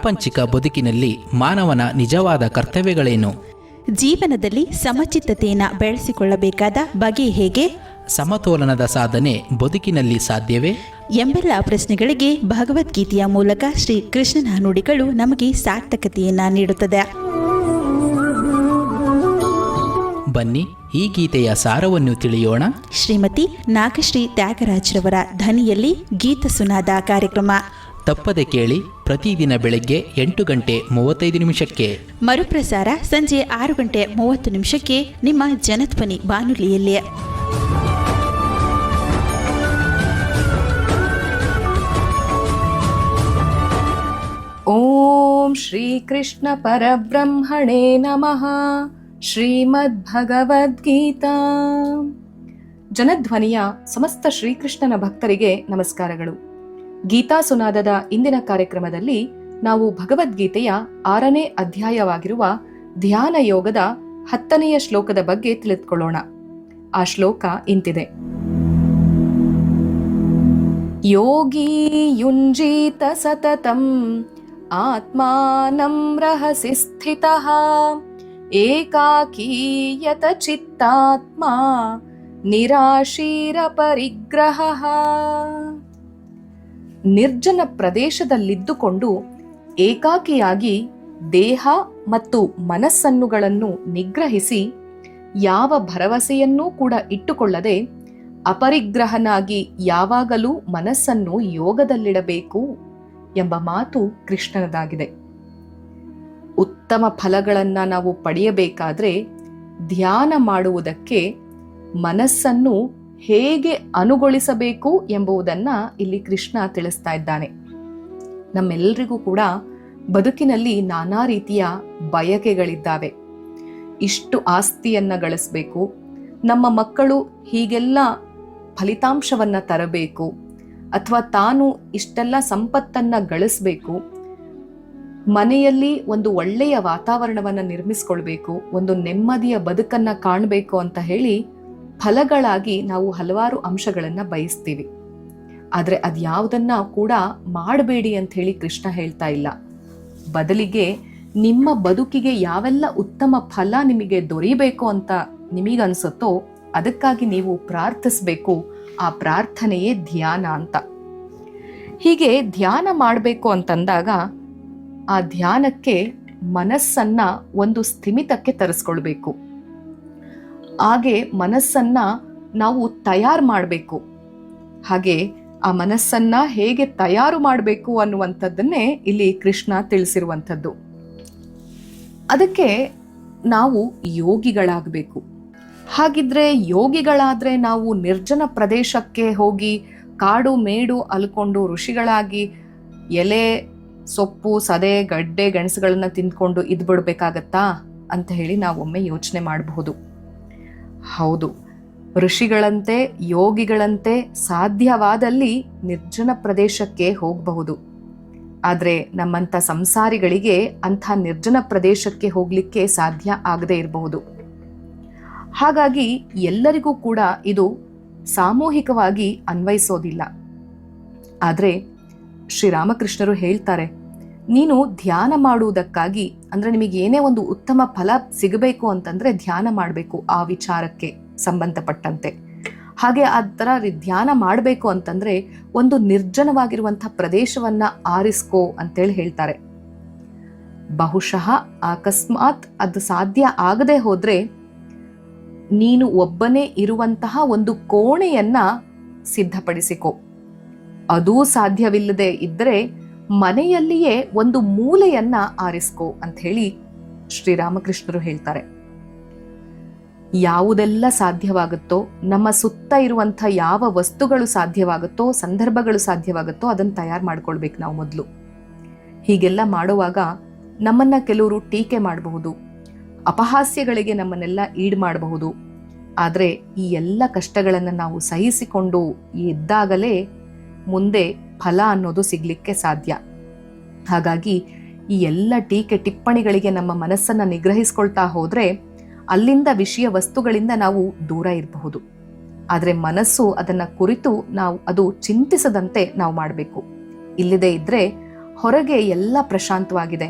ಪ್ರಾಪಂಚಿಕ ಬದುಕಿನಲ್ಲಿ ಮಾನವನ ನಿಜವಾದ ಕರ್ತವ್ಯಗಳೇನು? ಜೀವನದಲ್ಲಿ ಸಮಚಿತ್ತತೆಯನ್ನು ಬೆಳೆಸಿಕೊಳ್ಳಬೇಕಾದ ಬಗೆ ಹೇಗೆ? ಸಮತೋಲನದ ಸಾಧನೆ ಬದುಕಿನಲ್ಲಿ ಸಾಧ್ಯವೇ? ಎಂಬೆಲ್ಲ ಪ್ರಶ್ನೆಗಳಿಗೆ ಭಗವದ್ಗೀತೆಯ ಮೂಲಕ ಶ್ರೀ ಕೃಷ್ಣನ ನುಡಿಗಳು ನಮಗೆ ಸಾರ್ಥಕತೆಯನ್ನು ನೀಡುತ್ತದೆ. ಬನ್ನಿ, ಈ ಗೀತೆಯ ಸಾರವನ್ನು ತಿಳಿಯೋಣ. ಶ್ರೀಮತಿ ನಾಗಶ್ರೀ ತ್ಯಾಗರಾಜ್ರವರ ಧ್ವನಿಯಲ್ಲಿ ಗೀತ ಸುನಾದ ಕಾರ್ಯಕ್ರಮ ತಪ್ಪದೆ ಕೇಳಿ. ಪ್ರತಿದಿನ ಬೆಳಗ್ಗೆ 8:35 ಮರುಪ್ರಸಾರ ಸಂಜೆ 6:30 ನಿಮ್ಮ ಜನಧ್ವನಿ ಬಾನುಲಿಯಲ್ಲಿ. ಓಂ ಶ್ರೀ ಕೃಷ್ಣ ಪರಬ್ರಹ್ಮಣೇ ನಮಃ. ಶ್ರೀಮದ್ಭಗವದ್ಗೀತಾ. ಜನಧ್ವನಿಯ ಸಮಸ್ತ ಶ್ರೀಕೃಷ್ಣನ ಭಕ್ತರಿಗೆ ನಮಸ್ಕಾರಗಳು. ಗೀತಾ ಸುನಾದದ ಇಂದಿನ ಕಾರ್ಯಕ್ರಮದಲ್ಲಿ ನಾವು ಭಗವದ್ಗೀತೆಯ 6ನೇ ಅಧ್ಯಾಯವಾಗಿರುವ ಧ್ಯಾನ ಯೋಗದ 10ನೆಯ ಶ್ಲೋಕದ ಬಗ್ಗೆ ತಿಳಿದುಕೊಳ್ಳೋಣ. ಆ ಶ್ಲೋಕ ಇಂತಿದೆ: ಯೋಗಿ ಯುಂಜೀತ ಸತತಂ ಆತ್ಮಾನಂ ರಹಸಿ ಸ್ಥಿತಃ ಏಕಾಕೀಯತ ಚಿತ್ತಾತ್ಮ ನಿರಾಶೀರ ಪರಿಗ್ರಹ. ನಿರ್ಜನ ಪ್ರದೇಶದಲ್ಲಿದ್ದುಕೊಂಡು ಏಕಾಕಿಯಾಗಿ ದೇಹ ಮತ್ತು ಮನಸ್ಸನ್ನುಗಳನ್ನು ನಿಗ್ರಹಿಸಿ ಯಾವ ಭರವಸೆಯನ್ನೂ ಕೂಡ ಇಟ್ಟುಕೊಳ್ಳದೆ ಅಪರಿಗ್ರಹನಾಗಿ ಯಾವಾಗಲೂ ಮನಸ್ಸನ್ನು ಯೋಗದಲ್ಲಿಡಬೇಕು ಎಂಬ ಮಾತು ಕೃಷ್ಣನದಾಗಿದೆ. ಉತ್ತಮ ಫಲಗಳನ್ನು ನಾವು ಪಡೆಯಬೇಕಾದ್ರೆ ಧ್ಯಾನ ಮಾಡುವುದಕ್ಕೆ ಮನಸ್ಸನ್ನು ಹೇಗೆ ಅನುಗೊಳಿಸಬೇಕು ಎಂಬುದನ್ನ ಇಲ್ಲಿ ಕೃಷ್ಣ ತಿಳಿಸ್ತಾ ಇದ್ದಾನೆ. ನಮ್ಮೆಲ್ಲರಿಗೂ ಕೂಡ ಬದುಕಿನಲ್ಲಿ ನಾನಾ ರೀತಿಯ ಬಯಕೆಗಳಿದ್ದಾವೆ. ಇಷ್ಟು ಆಸ್ತಿಯನ್ನ ಗಳಿಸಬೇಕು, ನಮ್ಮ ಮಕ್ಕಳು ಹೀಗೆಲ್ಲ ಫಲಿತಾಂಶವನ್ನ ತರಬೇಕು, ಅಥವಾ ತಾನು ಇಷ್ಟೆಲ್ಲ ಸಂಪತ್ತನ್ನ ಗಳಿಸಬೇಕು, ಮನೆಯಲ್ಲಿ ಒಂದು ಒಳ್ಳೆಯ ವಾತಾವರಣವನ್ನ ನಿರ್ಮಿಸ್ಕೊಳ್ಬೇಕು, ಒಂದು ನೆಮ್ಮದಿಯ ಬದುಕನ್ನ ಕಾಣಬೇಕು ಅಂತ ಹೇಳಿ ಫಲಗಳಾಗಿ ನಾವು ಹಲವಾರು ಅಂಶಗಳನ್ನ ಬಯಸ್ತೀವಿ. ಆದ್ರೆ ಅದ್ಯಾವುದನ್ನ ಕೂಡ ಮಾಡಬೇಡಿ ಅಂತ ಹೇಳಿ ಕೃಷ್ಣ ಹೇಳ್ತಾ ಇಲ್ಲ. ಬದಲಿಗೆ ನಿಮ್ಮ ಬದುಕಿಗೆ ಯಾವೆಲ್ಲ ಉತ್ತಮ ಫಲ ನಿಮಗೆ ದೊರೆಯಬೇಕು ಅಂತ ನಿಮಗನ್ಸುತ್ತೋ ಅದಕ್ಕಾಗಿ ನೀವು ಪ್ರಾರ್ಥಿಸ್ಬೇಕು. ಆ ಪ್ರಾರ್ಥನೆಯೇ ಧ್ಯಾನ ಅಂತ. ಹೀಗೆ ಧ್ಯಾನ ಮಾಡಬೇಕು ಅಂತಂದಾಗ ಆ ಧ್ಯಾನಕ್ಕೆ ಮನಸ್ಸನ್ನ ಒಂದು ಸ್ಥಿಮಿತಕ್ಕೆ ತರಿಸ್ಕೊಳ್ಬೇಕು. ಹಾಗೆ ಮನಸ್ಸನ್ನ ನಾವು ತಯಾರು ಮಾಡಬೇಕು. ಹಾಗೆ ಆ ಮನಸ್ಸನ್ನ ಹೇಗೆ ತಯಾರು ಮಾಡಬೇಕು ಅನ್ನುವಂಥದ್ದನ್ನೇ ಇಲ್ಲಿ ಕೃಷ್ಣ ತಿಳಿಸಿರುವಂಥದ್ದು. ಅದಕ್ಕೆ ನಾವು ಯೋಗಿಗಳಾಗಬೇಕು. ಹಾಗಿದ್ರೆ ಯೋಗಿಗಳಾದ್ರೆ ನಾವು ನಿರ್ಜನ ಪ್ರದೇಶಕ್ಕೆ ಹೋಗಿ ಕಾಡು ಮೇಡು ಅಲ್ಕೊಂಡು ಋಷಿಗಳಾಗಿ ಎಲೆ ಸೊಪ್ಪು ಸದೆ ಗಡ್ಡೆ ಗೆಣಸುಗಳನ್ನ ತಿಂದ್ಕೊಂಡು ಇದ್ಬಿಡ್ಬೇಕಾಗತ್ತಾ ಅಂತ ಹೇಳಿ ನಾವೊಮ್ಮೆ ಯೋಚನೆ ಮಾಡಬಹುದು. ಹೌದು, ಋಷಿಗಳಂತೆ ಯೋಗಿಗಳಂತೆ ಸಾಧ್ಯವಾದಲ್ಲಿ ನಿರ್ಜನ ಪ್ರದೇಶಕ್ಕೆ ಹೋಗಬಹುದು. ಆದ್ರೆ ನಮ್ಮಂಥ ಸಂಸಾರಿಗಳಿಗೆ ಅಂಥ ನಿರ್ಜನ ಪ್ರದೇಶಕ್ಕೆ ಹೋಗ್ಲಿಕ್ಕೆ ಸಾಧ್ಯ ಆಗದೆ ಇರಬಹುದು. ಹಾಗಾಗಿ ಎಲ್ಲರಿಗೂ ಕೂಡ ಇದು ಸಾಮೂಹಿಕವಾಗಿ ಅನ್ವಯಿಸೋದಿಲ್ಲ. ಆದ್ರೆ ಶ್ರೀರಾಮಕೃಷ್ಣರು ಹೇಳ್ತಾರೆ, ನೀನು ಧ್ಯಾನ ಮಾಡುವುದಕ್ಕಾಗಿ ಅಂದ್ರೆ ನಿಮಗೆ ಏನೇ ಒಂದು ಉತ್ತಮ ಫಲ ಸಿಗಬೇಕು ಅಂತಂದ್ರೆ ಧ್ಯಾನ ಮಾಡಬೇಕು ಆ ವಿಚಾರಕ್ಕೆ ಸಂಬಂಧಪಟ್ಟಂತೆ. ಹಾಗೆ ಆ ಥರ ಧ್ಯಾನ ಮಾಡಬೇಕು ಅಂತಂದ್ರೆ ಒಂದು ನಿರ್ಜನವಾಗಿರುವಂತಹ ಪ್ರದೇಶವನ್ನ ಆರಿಸ್ಕೋ ಅಂತೇಳಿ ಹೇಳ್ತಾರೆ. ಬಹುಶಃ ಅಕಸ್ಮಾತ್ ಅದು ಸಾಧ್ಯ ಆಗದೆ ಹೋದ್ರೆ ನೀನು ಒಬ್ಬನೇ ಇರುವಂತಹ ಒಂದು ಕೋಣೆಯನ್ನ ಸಿದ್ಧಪಡಿಸಿಕೋ. ಅದೂ ಸಾಧ್ಯವಿಲ್ಲದೆ ಇದ್ದರೆ ಮನೆಯಲ್ಲಿಯೇ ಒಂದು ಮೂಲೆಯನ್ನ ಆರಿಸ್ಕೋ ಅಂತ ಹೇಳಿ ಶ್ರೀರಾಮಕೃಷ್ಣರು ಹೇಳ್ತಾರೆ. ಯಾವುದೆಲ್ಲ ಸಾಧ್ಯವಾಗುತ್ತೋ, ನಮ್ಮ ಸುತ್ತ ಇರುವಂಥ ಯಾವ ವಸ್ತುಗಳು ಸಾಧ್ಯವಾಗುತ್ತೋ, ಸಂದರ್ಭಗಳು ಸಾಧ್ಯವಾಗುತ್ತೋ ಅದನ್ನು ತಯಾರು ಮಾಡ್ಕೊಳ್ಬೇಕು ನಾವು ಮೊದಲು. ಹೀಗೆಲ್ಲ ಮಾಡುವಾಗ ನಮ್ಮನ್ನ ಕೆಲವರು ಟೀಕೆ ಮಾಡಬಹುದು, ಅಪಹಾಸ್ಯಗಳಿಗೆ ನಮ್ಮನ್ನೆಲ್ಲ ಈಡು ಮಾಡಬಹುದು. ಆದರೆ ಈ ಎಲ್ಲ ಕಷ್ಟಗಳನ್ನು ನಾವು ಸಹಿಸಿಕೊಂಡು ಇದ್ದಾಗಲೇ ಮುಂದೆ ಫಲ ಅನ್ನೋದು ಸಿಗ್ಲಿಕ್ಕೆ ಸಾಧ್ಯ. ಹಾಗಾಗಿ ಈ ಎಲ್ಲ ಟೀಕೆ ಟಿಪ್ಪಣಿಗಳಿಗೆ ನಮ್ಮ ಮನಸ್ಸನ್ನ ನಿಗ್ರಹಿಸ್ಕೊಳ್ತಾ ಹೋದ್ರೆ ಅಲ್ಲಿಂದ ವಿಷಯ ವಸ್ತುಗಳಿಂದ ನಾವು ದೂರ ಇರಬಹುದು. ಆದರೆ ಮನಸ್ಸು ಅದನ್ನ ಕುರಿತು ನಾವು ಅದು ಚಿಂತಿಸದಂತೆ ನಾವು ಮಾಡಬೇಕು. ಇಲ್ಲದೆ ಇದ್ರೆ ಹೊರಗೆ ಎಲ್ಲ ಪ್ರಶಾಂತವಾಗಿದೆ.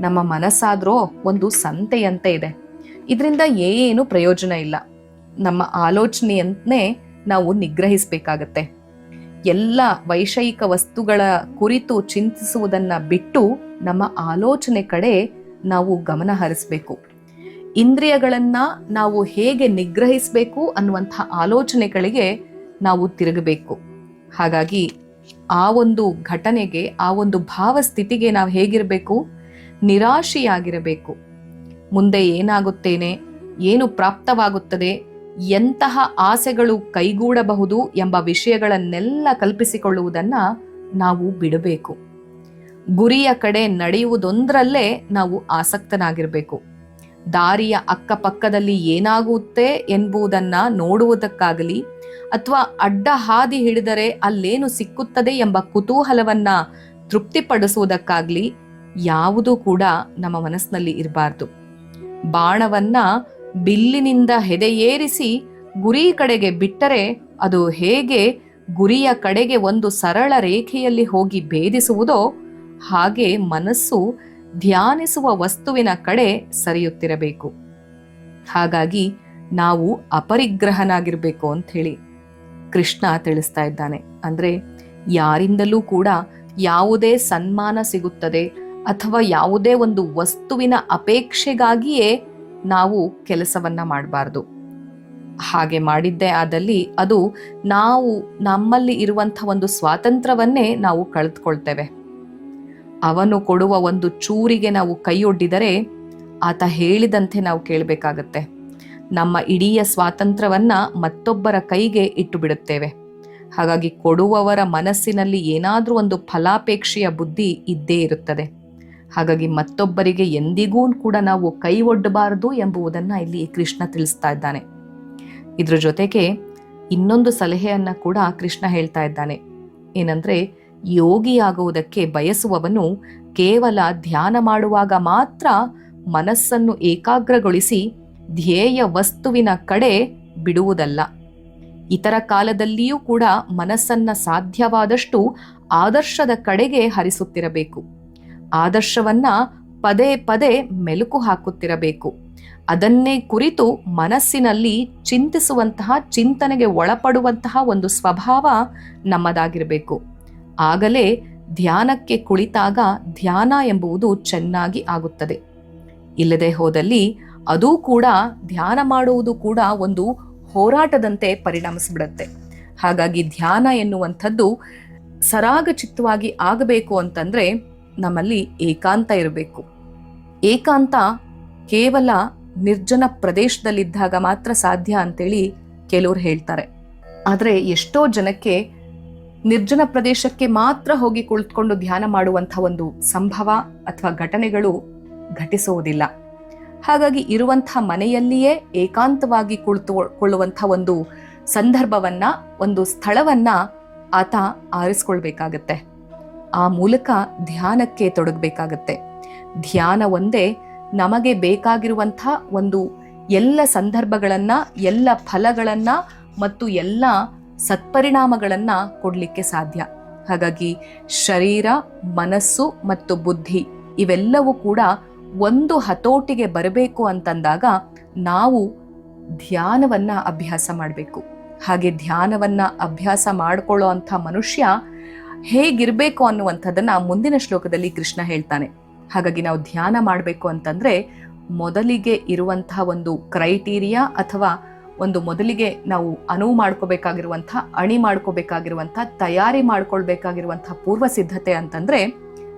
ನಮ್ಮ ಮನಸ್ಸಾದ್ರೂ ಒಂದು ಸಂತೆಯಂತೆ ಇದೆ. ಇದರಿಂದ ಏನು ಪ್ರಯೋಜನ ಇಲ್ಲ. ನಮ್ಮ ಆಲೋಚನೆಯನ್ನೇ ನಾವು ನಿಗ್ರಹಿಸಬೇಕಾಗತ್ತೆ. ಎಲ್ಲ ವೈಷಯಿಕ ವಸ್ತುಗಳ ಕುರಿತು ಚಿಂತಿಸುವುದನ್ನ ಬಿಟ್ಟು ನಮ್ಮ ಆಲೋಚನೆ ಕಡೆ ನಾವು ಗಮನ ಹರಿಸಬೇಕು. ಇಂದ್ರಿಯಗಳನ್ನ ನಾವು ಹೇಗೆ ನಿಗ್ರಹಿಸಬೇಕು ಅನ್ನುವಂಥ ಆಲೋಚನೆಗಳಿಗೆ ನಾವು ತಿರುಗಬೇಕು. ಹಾಗಾಗಿ ಆ ಒಂದು ಘಟನೆಗೆ, ಆ ಒಂದು ಭಾವಸ್ಥಿತಿಗೆ ನಾವು ಹೇಗಿರಬೇಕು? ನಿರಾಶೆಯಾಗಿರಬೇಕು. ಮುಂದೆ ಏನಾಗುತ್ತೇನೆ, ಏನು ಪ್ರಾಪ್ತವಾಗುತ್ತದೆ, ಎಂತಹ ಆಸೆಗಳು ಕೈಗೂಡಬಹುದು ಎಂಬ ವಿಷಯಗಳನ್ನೆಲ್ಲ ಕಲ್ಪಿಸಿಕೊಳ್ಳುವುದನ್ನ ನಾವು ಬಿಡಬೇಕು. ಗುರಿಯ ಕಡೆ ನಡೆಯುವುದೊಂದರಲ್ಲೇ ನಾವು ಆಸಕ್ತನಾಗಿರಬೇಕು. ದಾರಿಯ ಅಕ್ಕಪಕ್ಕದಲ್ಲಿ ಏನಾಗುತ್ತೆ ಎಂಬುದನ್ನ ನೋಡುವುದಕ್ಕಾಗಲಿ ಅಥವಾ ಅಡ್ಡ ಹಾದಿ ಹಿಡಿದರೆ ಅಲ್ಲೇನು ಸಿಕ್ಕುತ್ತದೆ ಎಂಬ ಕುತೂಹಲವನ್ನ ತೃಪ್ತಿಪಡಿಸುವುದಕ್ಕಾಗ್ಲಿ ಯಾವುದೂ ಕೂಡ ನಮ್ಮ ಮನಸ್ಸಿನಲ್ಲಿ ಇರಬಾರ್ದು. ಬಾಣವನ್ನ ಬಿಲ್ಲಿನಿಂದ ಹೆದೆಯೇರಿಸಿ ಗುರಿ ಕಡೆಗೆ ಬಿಟ್ಟರೆ ಅದು ಹೇಗೆ ಗುರಿಯ ಕಡೆಗೆ ಒಂದು ಸರಳ ರೇಖೆಯಲ್ಲಿ ಹೋಗಿ ಭೇದಿಸುವುದೋ ಹಾಗೆ ಮನಸ್ಸು ಧ್ಯಾನಿಸುವ ವಸ್ತುವಿನ ಕಡೆ ಸರಿಯುತ್ತಿರಬೇಕು. ಹಾಗಾಗಿ ನಾವು ಅಪರಿಗ್ರಹನಾಗಿರ್ಬೇಕು ಅಂತ ಹೇಳಿ ಕೃಷ್ಣ ತಿಳಿಸ್ತಾ ಇದ್ದಾನೆ. ಅಂದ್ರೆ ಯಾರಿಂದಲೂ ಕೂಡ ಯಾವುದೇ ಸನ್ಮಾನ ಸಿಗುತ್ತದೆ ಅಥವಾ ಯಾವುದೇ ಒಂದು ವಸ್ತುವಿನ ಅಪೇಕ್ಷೆಗಾಗಿಯೇ ನಾವು ಕೆಲಸವನ್ನ ಮಾಡಬಾರ್ದು. ಹಾಗೆ ಮಾಡಿದ್ದೇ ಆದಲ್ಲಿ ಅದು ನಾವು ನಮ್ಮಲ್ಲಿ ಇರುವಂಥ ಒಂದು ಸ್ವಾತಂತ್ರ್ಯವನ್ನೇ ನಾವು ಕಳೆದುಕೊಳ್ತೇವೆ. ಅವನು ಕೊಡುವ ಒಂದು ಚೂರಿಗೆ ನಾವು ಕೈಯೊಡ್ಡಿದರೆ ಆತ ಹೇಳಿದಂತೆ ನಾವು ಕೇಳಬೇಕಾಗತ್ತೆ. ನಮ್ಮ ಇಡೀ ಸ್ವಾತಂತ್ರ್ಯವನ್ನ ಮತ್ತೊಬ್ಬರ ಕೈಗೆ ಇಟ್ಟು ಬಿಡುತ್ತೇವೆ. ಹಾಗಾಗಿ ಕೊಡುವವರ ಮನಸ್ಸಿನಲ್ಲಿ ಏನಾದ್ರೂ ಒಂದು ಫಲಾಪೇಕ್ಷೆಯ ಬುದ್ಧಿ ಇದ್ದೇ ಇರುತ್ತದೆ. ಹಾಗಾಗಿ ಮತ್ತೊಬ್ಬರಿಗೆ ಎಂದಿಗೂ ಕೂಡ ನಾವು ಕೈ ಒಡ್ಡಬಾರದು ಎಂಬುದನ್ನ ಇಲ್ಲಿ ಕೃಷ್ಣ ತಿಳಿಸ್ತಾ ಇದ್ದಾನೆ. ಇದ್ರ ಜೊತೆಗೆ ಇನ್ನೊಂದು ಸಲಹೆಯನ್ನ ಕೂಡ ಕೃಷ್ಣ ಹೇಳ್ತಾ ಇದ್ದಾನೆ. ಏನಂದ್ರೆ, ಯೋಗಿಯಾಗುವುದಕ್ಕೆ ಬಯಸುವವನು ಕೇವಲ ಧ್ಯಾನ ಮಾಡುವಾಗ ಮಾತ್ರ ಮನಸ್ಸನ್ನು ಏಕಾಗ್ರಗೊಳಿಸಿ ಧ್ಯೇಯ ವಸ್ತುವಿನ ಕಡೆ ಬಿಡುವುದಲ್ಲ. ಇತರ ಕಾಲದಲ್ಲಿಯೂ ಕೂಡ ಮನಸ್ಸನ್ನ ಸಾಧ್ಯವಾದಷ್ಟು ಆದರ್ಶದ ಕಡೆಗೆ ಹರಿಸುತ್ತಿರಬೇಕು. ಆದರ್ಶವನ್ನ ಪದೇ ಪದೇ ಮೆಲುಕು ಹಾಕುತ್ತಿರಬೇಕು. ಅದನ್ನೇ ಕುರಿತು ಮನಸ್ಸಿನಲ್ಲಿ ಚಿಂತಿಸುವಂತಹ, ಚಿಂತನೆಗೆ ಒಳಪಡುವಂತಹ ಒಂದು ಸ್ವಭಾವ ನಮ್ಮದಾಗಿರಬೇಕು. ಆಗಲೇ ಧ್ಯಾನಕ್ಕೆ ಕುಳಿತಾಗ ಧ್ಯಾನ ಎಂಬುದು ಚೆನ್ನಾಗಿ ಆಗುತ್ತದೆ. ಇಲ್ಲದೆ ಹೋದಲ್ಲಿ ಅದೂ ಕೂಡ, ಧ್ಯಾನ ಮಾಡುವುದು ಕೂಡ ಒಂದು ಹೋರಾಟದಂತೆ ಪರಿಣಮಿಸಿಬಿಡುತ್ತೆ. ಹಾಗಾಗಿ ಧ್ಯಾನ ಎನ್ನುವಂಥದ್ದು ಸರಾಗಚಿತ್ತವಾಗಿ ಆಗಬೇಕು ಅಂತಂದ್ರೆ ನಮ್ಮಲ್ಲಿ ಏಕಾಂತ ಇರಬೇಕು. ಏಕಾಂತ ಕೇವಲ ನಿರ್ಜನ ಪ್ರದೇಶದಲ್ಲಿದ್ದಾಗ ಮಾತ್ರ ಸಾಧ್ಯ ಅಂತೇಳಿ ಕೆಲವರು ಹೇಳ್ತಾರೆ. ಆದರೆ ಎಷ್ಟೋ ಜನಕ್ಕೆ ನಿರ್ಜನ ಪ್ರದೇಶಕ್ಕೆ ಮಾತ್ರ ಹೋಗಿ ಕುಳಿತುಕೊಂಡು ಧ್ಯಾನ ಮಾಡುವಂಥ ಒಂದು ಸಂಭವ ಅಥವಾ ಘಟನೆಗಳು ಘಟಿಸುವುದಿಲ್ಲ. ಹಾಗಾಗಿ ಇರುವಂಥ ಮನೆಯಲ್ಲಿಯೇ ಏಕಾಂತವಾಗಿ ಕುಳಿತುಕೊಳ್ಳುವಂಥ ಒಂದು ಸಂದರ್ಭವನ್ನ, ಒಂದು ಸ್ಥಳವನ್ನ ಆತ ಆರಿಸ್ಕೊಳ್ಬೇಕಾಗತ್ತೆ. ಆ ಮೂಲಕ ಧ್ಯಾನಕ್ಕೆ ತೊಡಗಬೇಕಾಗತ್ತೆ. ಧ್ಯಾನ ಒಂದೇ ನಮಗೆ ಬೇಕಾಗಿರುವಂಥ ಒಂದು ಎಲ್ಲ ಸಂದರ್ಭಗಳನ್ನ, ಎಲ್ಲ ಫಲಗಳನ್ನ ಮತ್ತು ಎಲ್ಲ ಸತ್ಪರಿಣಾಮಗಳನ್ನ ಕೊಡ್ಲಿಕ್ಕೆ ಸಾಧ್ಯ. ಹಾಗಾಗಿ ಶರೀರ, ಮನಸ್ಸು ಮತ್ತು ಬುದ್ಧಿ ಇವೆಲ್ಲವೂ ಕೂಡ ಒಂದು ಹತೋಟಿಗೆ ಬರಬೇಕು ಅಂತಂದಾಗ ನಾವು ಧ್ಯಾನವನ್ನ ಅಭ್ಯಾಸ ಮಾಡಬೇಕು. ಹಾಗೆ ಧ್ಯಾನವನ್ನ ಅಭ್ಯಾಸ ಮಾಡಿಕೊಳ್ಳೋ ಅಂಥ ಮನುಷ್ಯ ಹೇಗಿರ್ಬೇಕು ಅನ್ನುವಂಥದ್ದನ್ನ ಮುಂದಿನ ಶ್ಲೋಕದಲ್ಲಿ ಕೃಷ್ಣ ಹೇಳ್ತಾನೆ. ಹಾಗಾಗಿ ನಾವು ಧ್ಯಾನ ಮಾಡಬೇಕು ಅಂತಂದ್ರೆ ಮೊದಲಿಗೆ ಇರುವಂತಹ ಒಂದು ಕ್ರೈಟೀರಿಯಾ ಅಥವಾ ಒಂದು ಮೊದಲಿಗೆ ನಾವು ಅನುವು ಮಾಡ್ಕೋಬೇಕಾಗಿರುವಂಥ, ಅಣಿ ಮಾಡ್ಕೋಬೇಕಾಗಿರುವಂಥ, ತಯಾರಿ ಮಾಡ್ಕೊಳ್ಬೇಕಾಗಿರುವಂಥ ಪೂರ್ವ ಸಿದ್ಧತೆ ಅಂತಂದ್ರೆ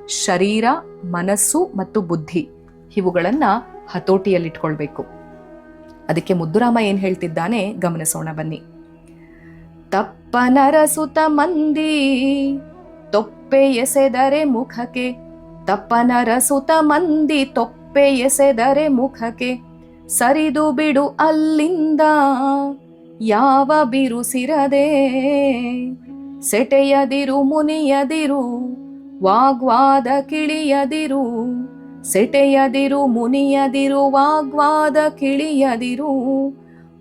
ಶರೀರ, ಮನಸ್ಸು ಮತ್ತು ಬುದ್ಧಿ ಇವುಗಳನ್ನ ಹತೋಟಿಯಲ್ಲಿಟ್ಕೊಳ್ಬೇಕು. ಅದಕ್ಕೆ ಮುದ್ದುರಾಮ ಏನ್ ಹೇಳ್ತಿದ್ದಾನೆ ಗಮನಿಸೋಣ ಬನ್ನಿ. ತಪ್ಪನರಸುತ ಮಂದಿ ತೊಪ್ಪೆ ಎಸೆದರೆ ಮುಖಕ್ಕೆ, ತಪ್ಪನರಸುತ ಮಂದಿ ತೊಪ್ಪೆ ಎಸೆದರೆ ಮುಖಕ್ಕೆ, ಸರಿದು ಬಿಡು ಅಲ್ಲಿಂದ ಯಾವ ಬಿರುಸಿರದೆ, ಸೆಟೆಯದಿರು ಮುನಿಯದಿರು ವಾಗ್ವಾದ ಕಿಳಿಯದಿರು, ಸೆಟೆಯದಿರು ಮುನಿಯದಿರು ವಾಗ್ವಾದ ಕಿಳಿಯದಿರು,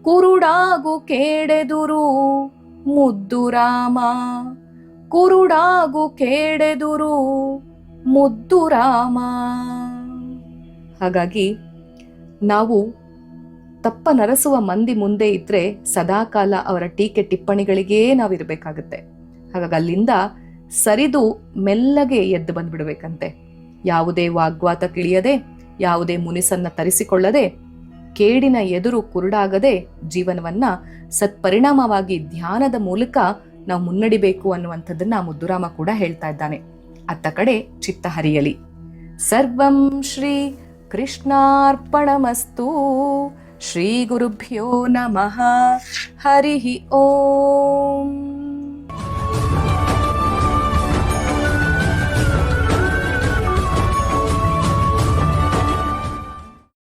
ಕುರುಡಾಗು ಕೇಡೆದುರು ಮುದ್ದು ರಾಮ, ಕುರುಡಾಗು ಕೇಡೆದುರು ಮುದ್ದು ರಾಮ. ಹಾಗಾಗಿ ನಾವು ತಪ್ಪನರಸುವ ಮಂದಿ ಮುಂದೆ ಇದ್ರೆ ಸದಾಕಾಲ ಅವರ ಟೀಕೆ ಟಿಪ್ಪಣಿಗಳಿಗೇ ನಾವಿರ್ಬೇಕಾಗತ್ತೆ. ಹಾಗಾಗಿ ಅಲ್ಲಿಂದ ಸರಿದು ಮೆಲ್ಲಗೆ ಎದ್ದು ಬಂದ್ಬಿಡ್ಬೇಕಂತೆ. ಯಾವುದೇ ವಾಗ್ವಾದಕ್ಕಿಳಿಯದೆ, ಯಾವುದೇ ಮುನಿಸನ್ನ ತರಿಸಿಕೊಳ್ಳದೆ, ಕೇಡಿನ ಎದುರು ಕುರುಡಾಗದೆ ಜೀವನವನ್ನ ಸತ್ಪರಿಣಾಮವಾಗಿ ಧ್ಯಾನದ ಮೂಲಕ ನಾವು ಮುನ್ನಡಿಬೇಕು ಅನ್ನುವಂಥದ್ದನ್ನ ಮುದ್ದುರಾಮ ಕೂಡ ಹೇಳ್ತಾ ಇದ್ದಾನೆ. ಅತ್ತ ಕಡೆ ಚಿತ್ತ ಹರಿಯಲಿ. ಸರ್ವಂ ಶ್ರೀ ಕೃಷ್ಣಾರ್ಪಣಮಸ್ತು. ಶ್ರೀ ಗುರುಭ್ಯೋ ನಮಃ. ಹರಿ ಓಂ.